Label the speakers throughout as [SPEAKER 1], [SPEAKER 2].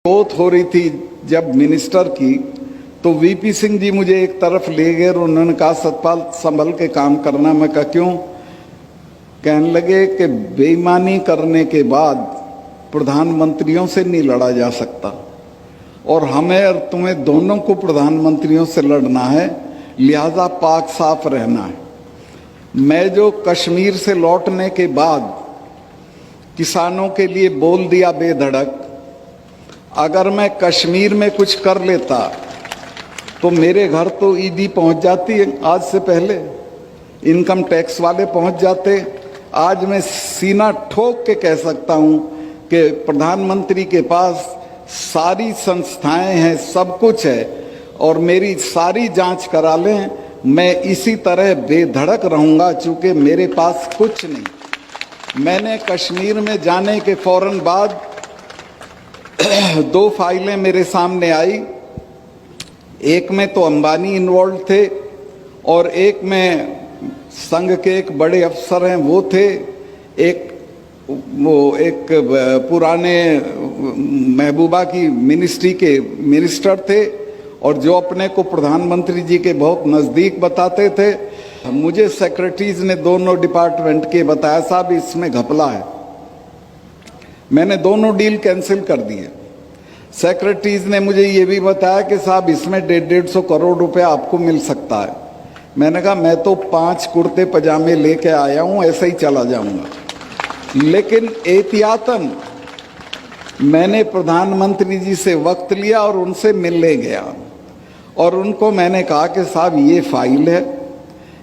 [SPEAKER 1] Growth हो रही थी जब मिनिस्टर की, तो वीपी सिंह जी मुझे एक तरफ ले गए और उन्होंने कहा सतपाल संभल के काम करना। मैं कहा क्यों? कहने लगे कि बेईमानी करने के बाद प्रधानमंत्रियों से नहीं लड़ा जा सकता और हमें और तुम्हें दोनों को प्रधानमंत्रियों से लड़ना है, लिहाजा पाक साफ रहना है। मैं जो कश्मीर से लौटने के बाद किसानों के लिए बोल दिया बेधड़क, अगर मैं कश्मीर में कुछ कर लेता तो मेरे घर तो ईडी पहुंच जाती है, आज से पहले इनकम टैक्स वाले पहुंच जाते। आज मैं सीना ठोक के कह सकता हूं कि प्रधानमंत्री के पास सारी संस्थाएं हैं, सब कुछ है और मेरी सारी जांच करा लें, मैं इसी तरह बेधड़क रहूंगा चूंकि मेरे पास कुछ नहीं। मैंने कश्मीर में जाने के फौरन बाद 2 फाइलें मेरे सामने आई, एक में तो अंबानी इन्वॉल्व थे और एक में संघ के एक बड़े अफसर हैं वो थे, एक पुराने महबूबा की मिनिस्ट्री के मिनिस्टर थे और जो अपने को प्रधानमंत्री जी के बहुत नज़दीक बताते थे। मुझे सेक्रेटरीज ने दोनों डिपार्टमेंट के बताया साहब इसमें घपला है। मैंने दोनों डील कैंसिल कर दिए। सेक्रेटरीज ने मुझे ये भी बताया कि साहब इसमें 150 करोड़ रुपया आपको मिल सकता है। मैंने कहा मैं तो 5 कुर्ते पजामे लेके आया हूं, ऐसे ही चला जाऊंगा। लेकिन एहतियातन मैंने प्रधानमंत्री जी से वक्त लिया और उनसे मिलने गया और उनको मैंने कहा कि साहब ये फाइल है,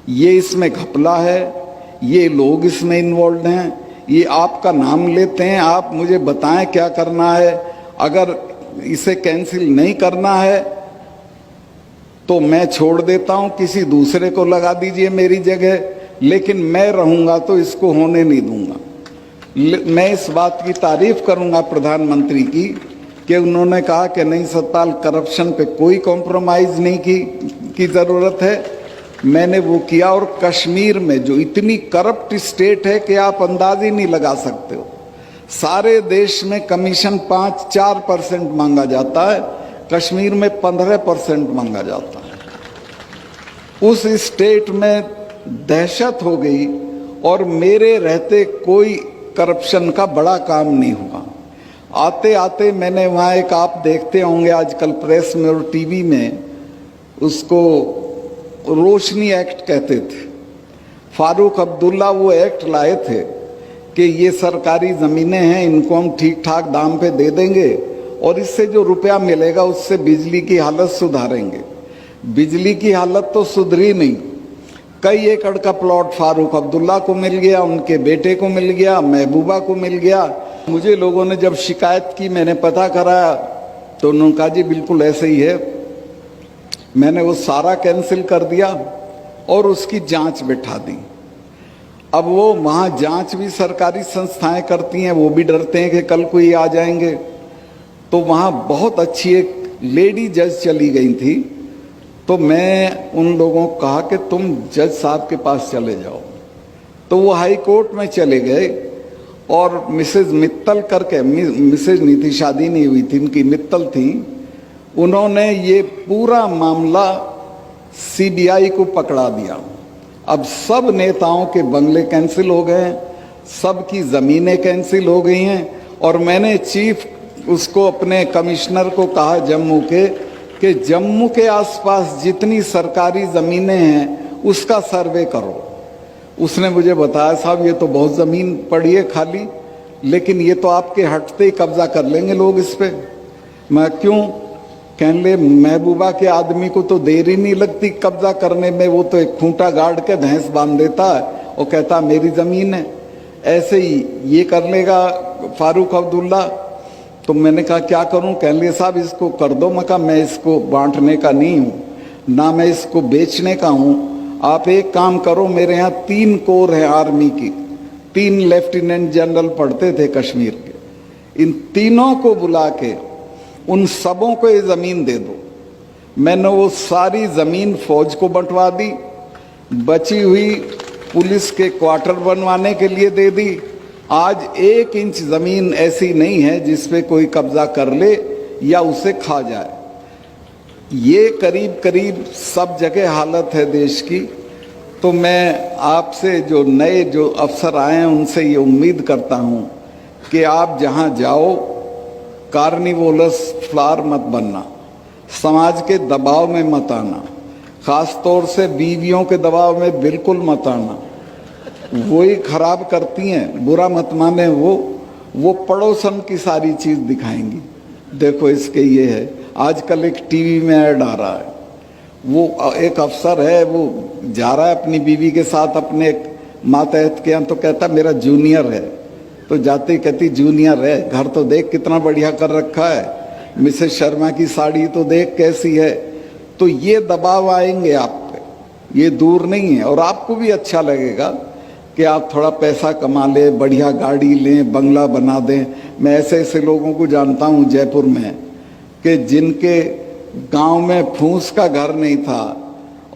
[SPEAKER 1] ये इसमें घपला है, ये लोग इसमें इन्वॉल्व हैं, ये आपका नाम लेते हैं, आप मुझे बताएं क्या करना है। अगर इसे कैंसिल नहीं करना है तो मैं छोड़ देता हूं, किसी दूसरे को लगा दीजिए मेरी जगह, लेकिन मैं रहूंगा तो इसको होने नहीं दूंगा। मैं इस बात की तारीफ करूंगा प्रधानमंत्री कि उन्होंने कहा कि नहीं सतपाल, करप्शन पे कोई कॉम्प्रोमाइज नहीं की जरूरत है। मैंने वो किया और कश्मीर में जो इतनी करप्ट स्टेट है कि आप अंदाज ही नहीं लगा सकते हो। सारे देश में कमीशन 5-4% मांगा जाता है, कश्मीर में 15% मांगा जाता है। उस स्टेट में दहशत हो गई और मेरे रहते कोई करप्शन का बड़ा काम नहीं हुआ। आते आते मैंने वहाँ एक, आप देखते होंगे आजकल प्रेस में और टीवी में, उसको रोशनी एक्ट कहते थे। फारूक अब्दुल्ला वो एक्ट लाए थे कि ये सरकारी ज़मीनें हैं, इनको हम ठीक ठाक दाम पे दे देंगे और इससे जो रुपया मिलेगा उससे बिजली की हालत सुधारेंगे। बिजली की हालत तो सुधरी नहीं। कई एकड़ का प्लॉट फारूक अब्दुल्ला को मिल गया, उनके बेटे को मिल गया, महबूबा को मिल गया। मुझे लोगों ने जब शिकायत की, मैंने पता कराया तो उन्होंने कहा जी बिल्कुल ऐसे ही है। मैंने वो सारा कैंसिल कर दिया और उसकी जांच बिठा दी। अब वो वहाँ जांच भी सरकारी संस्थाएं करती हैं, वो भी डरते हैं कि कल कोई आ जाएंगे। तो वहाँ बहुत अच्छी एक लेडी जज चली गई थी, तो मैं उन लोगों को कहा कि तुम जज साहब के पास चले जाओ। तो वो हाई कोर्ट में चले गए और मिसेज मित्तल करके, मिसेज नहीं थी, शादी नहीं हुई थी, इनकी मित्तल थी, उन्होंने ये पूरा मामला सीबीआई को पकड़ा दिया। अब सब नेताओं के बंगले कैंसिल हो गए हैं, सबकी ज़मीनें कैंसिल हो गई हैं और मैंने चीफ उसको अपने कमिश्नर को कहा जम्मू के कि जम्मू के आसपास जितनी सरकारी ज़मीनें हैं उसका सर्वे करो। उसने मुझे बताया साहब ये तो बहुत ज़मीन पड़ी है खाली, लेकिन ये तो आपके हटते ही कब्जा कर लेंगे लोग इस पर। मैं क्यों? कहने ले महबूबा के आदमी को तो देर ही नहीं लगती कब्जा करने में, वो तो एक खूंटा गाड़ के भैंस बांध देता है और कहता मेरी ज़मीन है। ऐसे ही ये कर लेगा फारूक अब्दुल्ला। तो मैंने कहा क्या करूं? कहने लगे साहब इसको कर दो। मैं कहा मैं इसको बांटने का नहीं हूं, ना मैं इसको बेचने का हूं। आप एक काम करो, मेरे यहाँ 3 कोर है आर्मी की, 3 लेफ्टिनेंट जनरल पढ़ते थे कश्मीर के, इन तीनों को बुला के उन सबों को ये ज़मीन दे दो। मैंने वो सारी ज़मीन फौज को बंटवा दी, बची हुई पुलिस के क्वार्टर बनवाने के लिए दे दी। आज 1 इंच ज़मीन ऐसी नहीं है जिस पे कोई कब्जा कर ले। या उसे खा जाए। ये करीब करीब सब जगह हालत है देश की। तो मैं आपसे जो नए जो अफसर आए हैं उनसे ये उम्मीद करता हूँ कि आप जहाँ जाओ कार्निवोलस फ्लावर मत बनना, समाज के दबाव में मत आना, ख़ास तौर से बीवियों के दबाव में बिल्कुल मत आना। वही खराब करती हैं, बुरा मत माने। वो पड़ोसन की सारी चीज़ दिखाएंगी। देखो इसके ये है, आजकल एक टीवी में ऐड आ रहा है, वो एक अफसर है, वो जा रहा है अपनी बीवी के साथ अपने मातहत के यहाँ, तो कहता मेरा जूनियर है। तो जाते ही कहती जूनियर है, घर तो देख कितना बढ़िया कर रखा है, मिसेस शर्मा की साड़ी तो देख कैसी है। तो ये दबाव आएंगे आप पे, ये दूर नहीं है। और आपको भी अच्छा लगेगा कि आप थोड़ा पैसा कमा लें, बढ़िया गाड़ी लें, बंगला बना दें। मैं ऐसे ऐसे लोगों को जानता हूँ जयपुर में कि जिनके गांव में फूस का घर नहीं था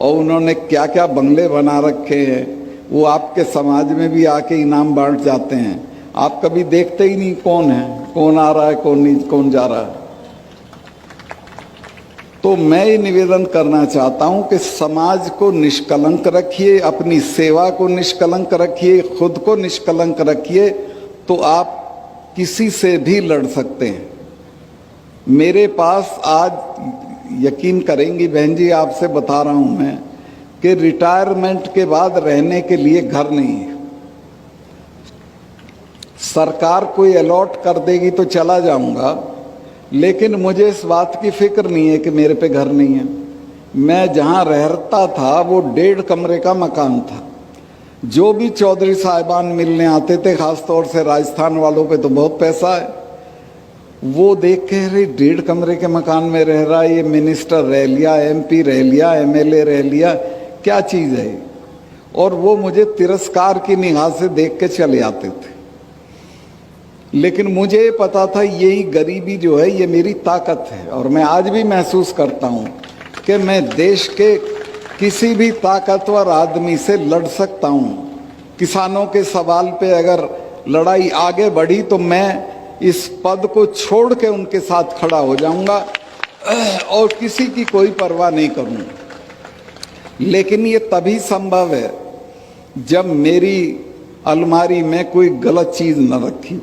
[SPEAKER 1] और उन्होंने क्या क्या बंगले बना रखे हैं। वो आपके समाज में भी आके इनाम बांट जाते हैं। आप कभी देखते ही नहीं कौन है, कौन आ रहा है, कौन नहीं, कौन जा रहा है। तो मैं ये निवेदन करना चाहता हूं कि समाज को निष्कलंक रखिए, अपनी सेवा को निष्कलंक रखिए, खुद को निष्कलंक रखिए, तो आप किसी से भी लड़ सकते हैं। मेरे पास आज यकीन करेंगी बहन जी, आपसे बता रहा हूं मैं कि रिटायरमेंट के बाद रहने के लिए घर नहीं है। सरकार कोई अलॉट कर देगी तो चला जाऊंगा, लेकिन मुझे इस बात की फिक्र नहीं है कि मेरे पे घर नहीं है। मैं जहां रहता था वो 1.5 कमरे का मकान था। जो भी चौधरी साहिबान मिलने आते थे, खासतौर से राजस्थान वालों पे तो बहुत पैसा है, वो देख के अरे 1.5 कमरे के मकान में रह रहा है, ये मिनिस्टर रह लिया, MP रह लिया, MLA रह लिया, क्या चीज़ है। और वो मुझे तिरस्कार की निगाह से देख के चले आते थे। लेकिन मुझे पता था यही गरीबी जो है ये मेरी ताकत है। और मैं आज भी महसूस करता हूँ कि मैं देश के किसी भी ताकतवर आदमी से लड़ सकता हूँ। किसानों के सवाल पे अगर लड़ाई आगे बढ़ी तो मैं इस पद को छोड़ के उनके साथ खड़ा हो जाऊंगा और किसी की कोई परवाह नहीं करूंगा। लेकिन ये तभी संभव है जब मेरी अलमारी में कोई गलत चीज़ न रखी।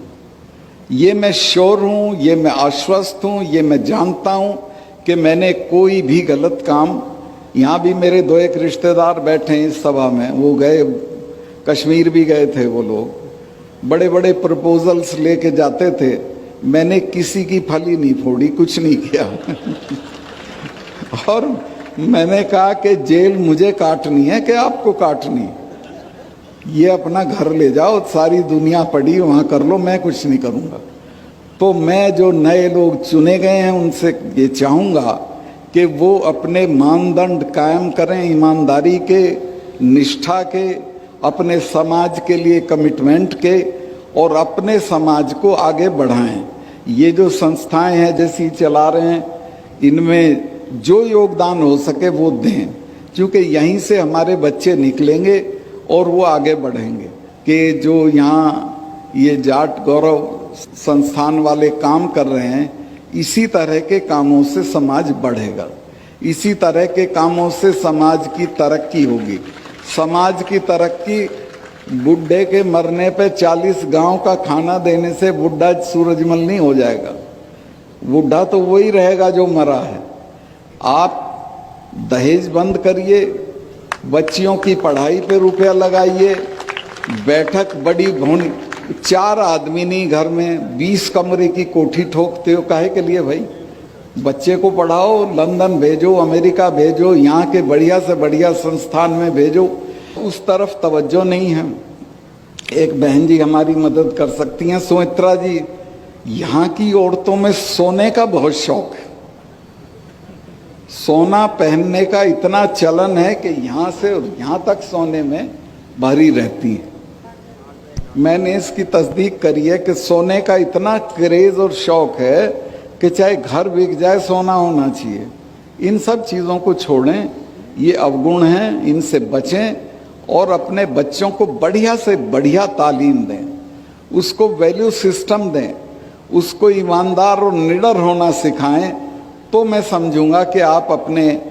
[SPEAKER 1] ये मैं श्योर हूँ, ये मैं आश्वस्त हूँ, ये मैं जानता हूँ कि मैंने कोई भी गलत काम, यहाँ भी मेरे 2 एक रिश्तेदार बैठे हैं इस सभा में, वो गए कश्मीर भी गए थे, वो लोग बड़े बड़े प्रपोजल्स लेके जाते थे। मैंने किसी की फली नहीं फोड़ी, कुछ नहीं किया और मैंने कहा कि जेल मुझे काटनी है कि आपको काटनी, ये अपना घर ले जाओ, सारी दुनिया पड़ी वहाँ कर लो, मैं कुछ नहीं करूँगा। तो मैं जो नए लोग चुने गए हैं उनसे ये चाहूँगा कि वो अपने मानदंड कायम करें, ईमानदारी के, निष्ठा के, अपने समाज के लिए कमिटमेंट के, और अपने समाज को आगे बढ़ाएं। ये जो संस्थाएं हैं जैसी चला रहे हैं, इनमें जो योगदान हो सके वो दें, क्योंकि यहीं से हमारे बच्चे निकलेंगे और वो आगे बढ़ेंगे। कि जो यहाँ ये जाट गौरव संस्थान वाले काम कर रहे हैं, इसी तरह के कामों से समाज बढ़ेगा, इसी तरह के कामों से समाज की तरक्की होगी। समाज की तरक्की बुढ़े के मरने पे 40 गांव का खाना देने से बुढ़ा सूरजमल नहीं हो जाएगा। बुढ़ा तो वही रहेगा जो मरा है। आप दहेज बंद करिए, बच्चियों की पढ़ाई पे रुपया लगाइए, बैठक बड़ी होनी, 4 आदमी नहीं घर में 20 कमरे की कोठी ठोकते हो, काहे के लिए भाई? बच्चे को पढ़ाओ, लंदन भेजो, अमेरिका भेजो, यहाँ के बढ़िया से बढ़िया संस्थान में भेजो। उस तरफ तवज्जो नहीं है। एक बहन जी हमारी मदद कर सकती हैं, सुमित्रा जी। यहाँ की औरतों में सोने का बहुत शौक है, सोना पहनने का इतना चलन है कि यहाँ से यहाँ तक सोने में भरी रहती है। मैंने इसकी तस्दीक करी है कि सोने का इतना क्रेज और शौक है कि चाहे घर बिक जाए सोना होना चाहिए। इन सब चीज़ों को छोड़ें, ये अवगुण हैं, इनसे बचें और अपने बच्चों को बढ़िया से बढ़िया तालीम दें, उसको वैल्यू सिस्टम दें, उसको ईमानदार और निडर होना सिखाएं, तो मैं समझूंगा कि आप अपने